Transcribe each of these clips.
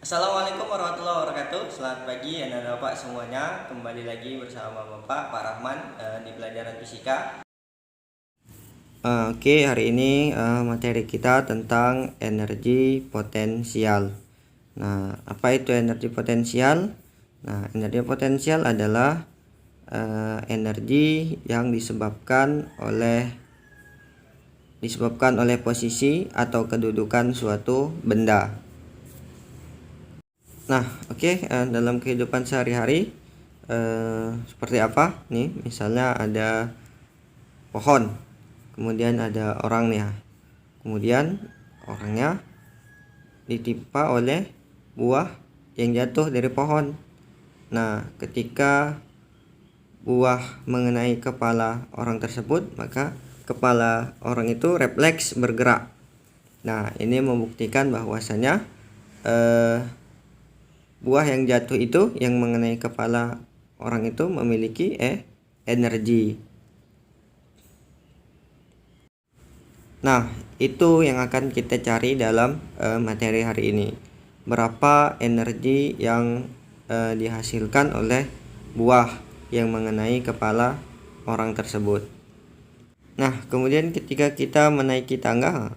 Assalamualaikum warahmatullahi wabarakatuh. Selamat pagi anak-anak Bapak semuanya. Kembali lagi bersama Bapak Pak Rahman di pelajaran fisika. Oke, hari ini materi kita tentang energi potensial. Nah, apa itu energi potensial? Nah, energi potensial adalah energi yang disebabkan oleh posisi atau kedudukan suatu benda. Nah, oke, dalam kehidupan sehari-hari seperti apa? Nih, misalnya ada pohon, kemudian ada orang nih ya. Kemudian orangnya ditimpa oleh buah yang jatuh dari pohon. Nah, ketika buah mengenai kepala orang tersebut, maka kepala orang itu refleks bergerak. Nah, ini membuktikan bahwasanya buah yang jatuh itu yang mengenai kepala orang itu memiliki energi. Nah, itu yang akan kita cari dalam materi hari ini. Berapa energi yang dihasilkan oleh buah yang mengenai kepala orang tersebut. Nah, kemudian ketika kita menaiki tangga,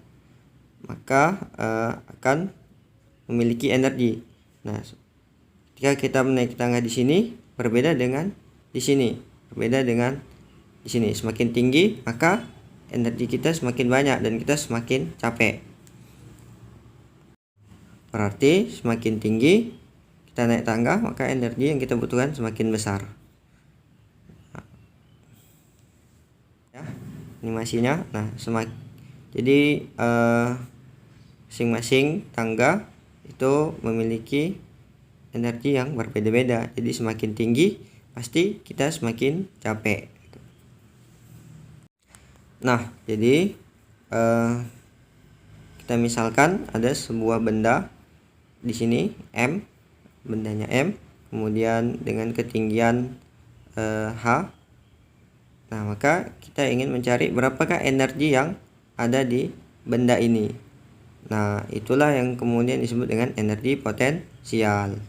maka akan memiliki energi. Nah, ketika kita menaiki tangga di sini berbeda dengan di sini, Semakin tinggi maka energi kita semakin banyak dan kita semakin capek. Berarti semakin tinggi kita naik tangga maka energi yang kita butuhkan semakin besar. Ya, animasinya. Nah, jadi masing-masing tangga itu memiliki energi yang berbeda-beda. Jadi semakin tinggi pasti kita semakin capek. Nah, jadi kita misalkan ada sebuah benda di sini M, bendanya M, kemudian dengan ketinggian H. Nah, maka kita ingin mencari berapakah energi yang ada di benda ini. Nah, itulah yang kemudian disebut dengan energi potensial,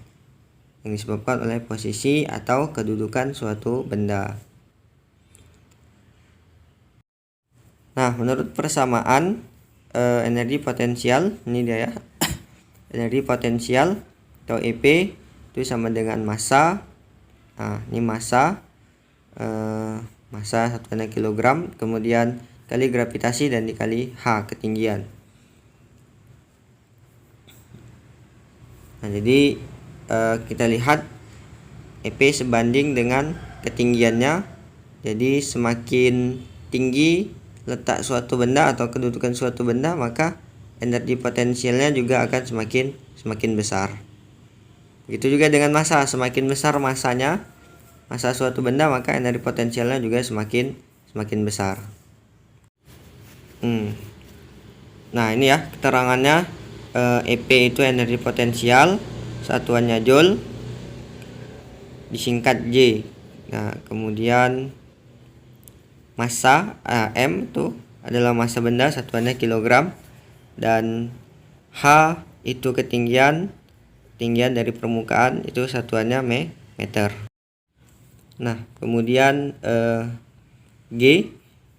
yang disebabkan oleh posisi atau kedudukan suatu benda. Nah, menurut persamaan energi potensial, ini dia ya. Energi potensial atau EP itu sama dengan massa. Nah, ini massa satuannya kilogram, kemudian kali gravitasi dan dikali H, ketinggian. Nah, jadi kita lihat EP sebanding dengan ketinggiannya. Jadi semakin tinggi letak suatu benda atau kedudukan suatu benda, maka energi potensialnya juga akan semakin besar. Begitu juga dengan massa, semakin besar massa suatu benda, maka energi potensialnya juga semakin besar. Nah, ini ya keterangannya. EP itu energi potensial, satuannya joule, disingkat J. Nah, kemudian massa M itu adalah massa benda, satuannya kilogram, dan H itu ketinggian dari permukaan, itu satuannya meter. Nah, kemudian G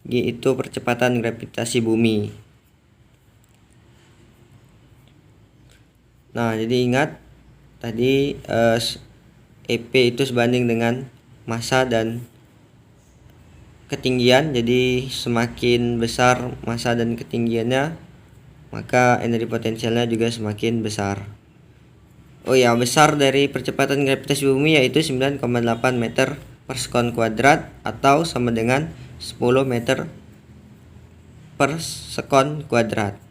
itu percepatan gravitasi bumi. Nah, jadi ingat tadi EP itu sebanding dengan massa dan ketinggian. Jadi semakin besar massa dan ketinggiannya, maka energi potensialnya juga semakin besar. Oh ya, besar dari percepatan gravitasi bumi yaitu 9,8 meter per sekon kuadrat atau sama dengan 10 meter per sekon kuadrat.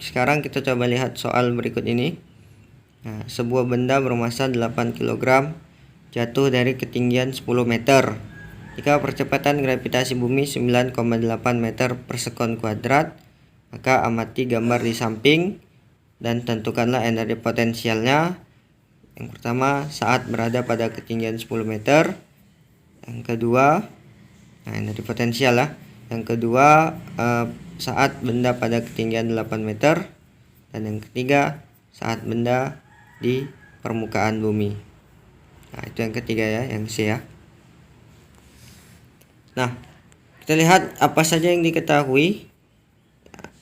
Sekarang kita coba lihat soal berikut ini. Nah, sebuah benda bermassa 8 kg jatuh dari ketinggian 10 meter. Jika percepatan gravitasi bumi 9,8 meter per sekon kuadrat, maka amati gambar di samping dan tentukanlah energi potensialnya. Yang pertama, saat berada pada ketinggian 10 meter. Yang kedua, energi potensial lah. Yang kedua, saat benda pada ketinggian 8 meter. Dan yang ketiga, saat benda di permukaan bumi. Nah, itu yang ketiga ya, yang C ya. Nah, kita lihat apa saja yang diketahui.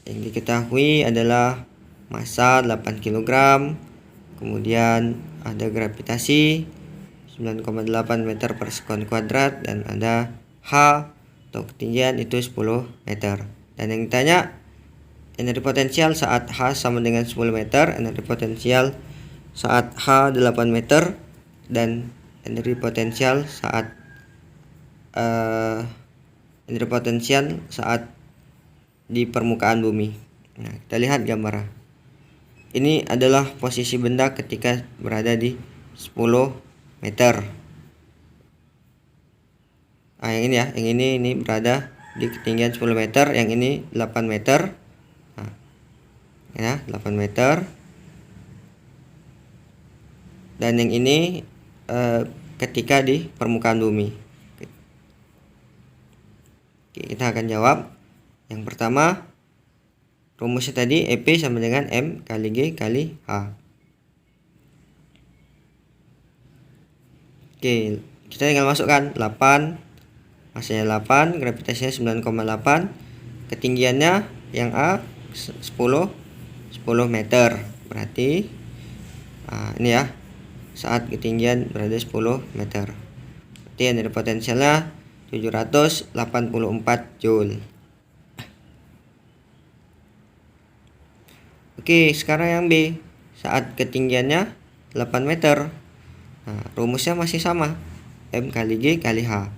Yang diketahui adalah massa 8 kg, kemudian ada gravitasi 9,8 meter per sekon kuadrat, dan ada H atau ketinggian itu 10 meter. Dan yang ditanya energi potensial saat H sama dengan 10 meter, energi potensial saat H 8 meter, dan energi potensial saat di permukaan bumi. Nah, kita lihat gambar. Ini adalah posisi benda ketika berada di 10 meter. Nah, yang ini ya, yang ini berada di ketinggian 10 meter, yang ini 8 meter. Nah, ya, 8 meter. Dan yang ini ketika di permukaan bumi. Oke, kita akan jawab. Yang pertama, rumusnya tadi EP sama dengan M kali G kali H. Oke, kita tinggal masukkan 8, massanya 8, gravitasinya 9,8, ketinggiannya yang A 10 meter. Berarti ini ya, saat ketinggian berada 10 meter. Berarti energi potensialnya 784 Joule. Oke, sekarang yang B, saat ketinggiannya 8 meter. Nah, rumusnya masih sama, M kali G kali H.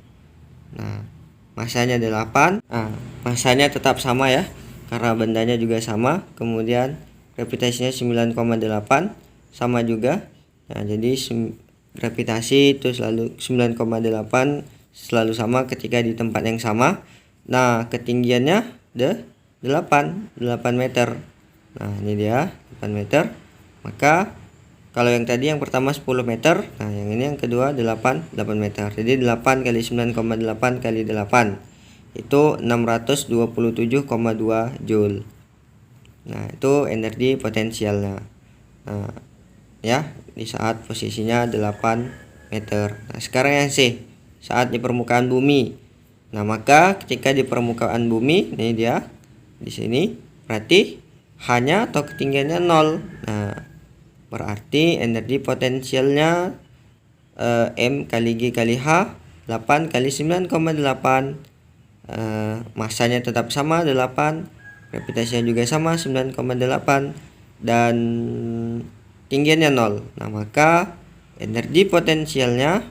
Nah, massanya 8. Nah, massanya tetap sama ya, karena bendanya juga sama. Kemudian gravitasinya 9,8, sama juga. Nah, jadi gravitasi itu selalu 9,8 selalu sama ketika di tempat yang sama. Nah, ketinggiannya 8 meter. Nah, ini dia 8 meter. Maka kalau yang tadi yang pertama 10 meter, nah yang ini yang kedua 8 meter. Jadi 8 kali 9,8 kali 8 itu 627,2 Joule. Nah, itu energi potensialnya. Nah, ya, di saat posisinya 8 meter. Nah, sekarang yang C, saat di permukaan bumi. Nah, maka ketika di permukaan bumi, ini dia di sini, berarti hanya atau ketinggiannya 0. Nah, berarti energi potensialnya M kali G kali H, 8 kali 9,8, massanya tetap sama 8, gravitasinya juga sama 9,8, dan tinggiannya 0. Nah, maka energi potensialnya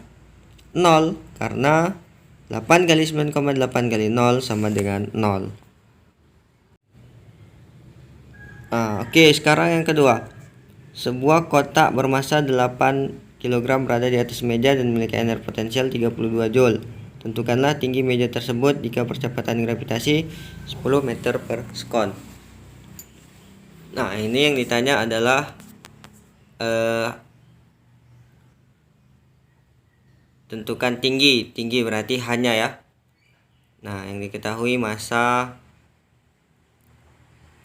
0, karena 8 kali 9,8 kali 0 sama dengan 0. Oke, sekarang yang kedua. Sebuah kotak bermassa 8 kg berada di atas meja dan memiliki energi potensial 32 Joule. Tentukanlah tinggi meja tersebut jika percepatan gravitasi 10 meter per sekon. Nah, ini yang ditanya adalah tentukan tinggi berarti hanya ya. Nah, yang diketahui massa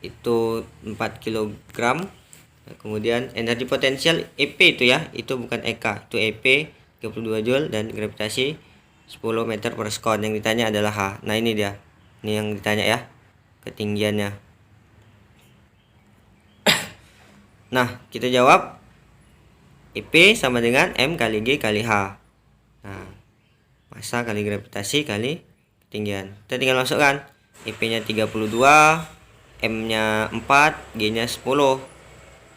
itu 4 kg. Nah, kemudian energi potensial EP itu ya, itu bukan EK, itu EP 32 Joule, dan gravitasi 10 meter per sekon. Yang ditanya adalah H. Nah, ini dia, ini yang ditanya ya, ketinggiannya. Nah, kita jawab EP sama dengan M kali G kali H. Nah, massa kali gravitasi kali ketinggian. Kita tinggal masukkan, EP nya 32, M nya 4, G nya 10.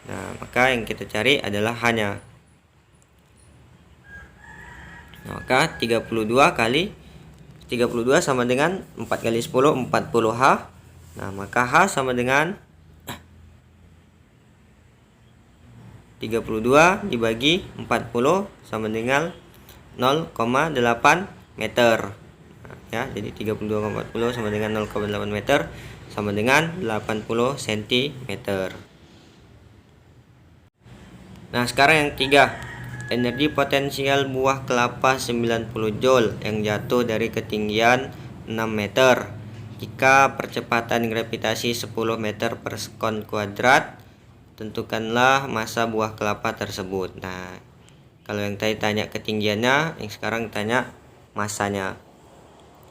Nah, maka yang kita cari adalah H-nya. Nah, maka 32 sama dengan 4 kali 10, 40 H. Nah, maka H sama dengan 32 dibagi 40 sama dengan 0,8 meter. Nah, ya, jadi 32,40 sama dengan 0,8 meter sama dengan 80 cm. Nah, sekarang yang ketiga, energi potensial buah kelapa 90 Joule yang jatuh dari ketinggian 6 meter. Jika percepatan gravitasi 10 meter per sekon kuadrat, tentukanlah massa buah kelapa tersebut. Nah, kalau yang tadi tanya ketinggiannya, yang sekarang tanya massanya.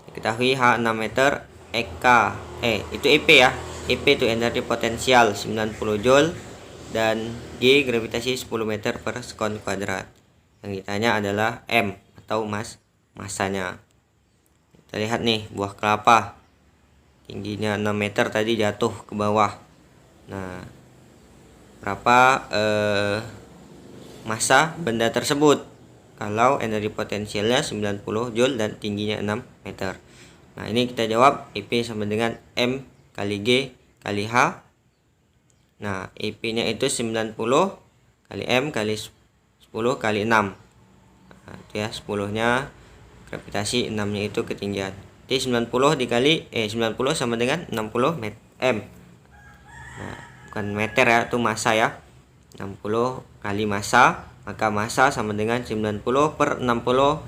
Diketahui H 6 meter, itu EP ya. EP itu energi potensial 90 Joule, dan G gravitasi 10 meter per sekon kuadrat. Yang ditanya adalah M atau massanya. Kita lihat nih, buah kelapa tingginya 6 meter tadi jatuh ke bawah. Nah, berapa massa benda tersebut kalau energi potensialnya 90 Joule dan tingginya 6 meter. Nah, ini kita jawab EP sama dengan M kali G kali H. Nah, EP nya itu 90 kali M kali 10 kali 6. Nah, itu ya, 10 nya gravitasi, 6 nya itu ketinggian. Jadi 90 dikali 90 sama dengan 60 M. Nah, bukan meter ya, itu massa ya. 60 kali massa, maka massa sama dengan 90 per 60.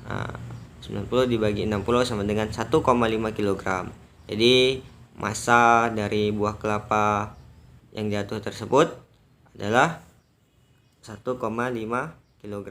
Nah, 90 dibagi 60 sama dengan 1,5 kg. Jadi massa dari buah kelapa yang jatuh tersebut adalah 1,5 kg.